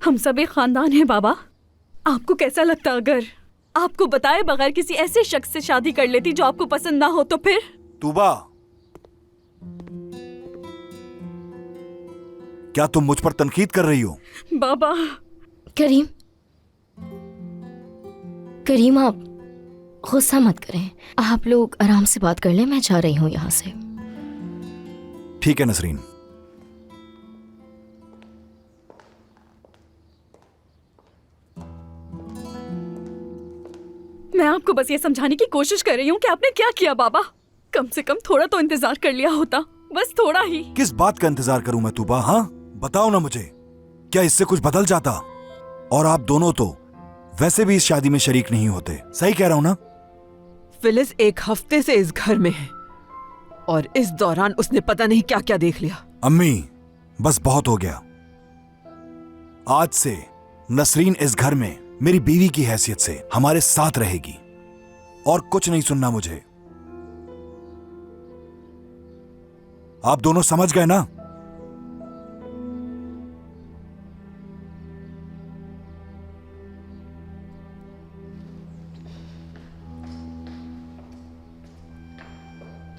हम सब एक खानदान है बाबा। आपको कैसा लगता अगर आपको बताए बगैर किसी ऐसे शख्स से शादी कर लेती जो आपको पसंद ना हो तो फिर? तूबा, क्या तुम मुझ पर तनकीद कर रही हो? बाबा। करीम, करीम आप गुस्सा मत करें। आप लोग आराम से बात कर लें, मैं जा रही हूँ यहाँ से। ठीक है नसरीन। मैं आपको बस ये समझाने की कोशिश कर रही हूँ कि आपने क्या किया बाबा। कम से कम थोड़ा तो इंतजार कर लिया होता, बस थोड़ा ही। किस बात का इंतजार करूं मैं तूबा? हाँ बताओ ना मुझे, क्या इससे कुछ बदल जाता? और आप दोनों तो वैसे भी इस शादी में शरीक नहीं होते, सही कह रहा हूं ना? फिलिस 1 हफ्ते से इस घर में है और इस दौरान उसने पता नहीं क्या क्या देख लिया। अम्मी बस बहुत हो गया। आज से नसरीन इस घर में मेरी बीवी की हैसियत से हमारे साथ रहेगी और कुछ नहीं सुनना मुझे। आप दोनों समझ गए ना?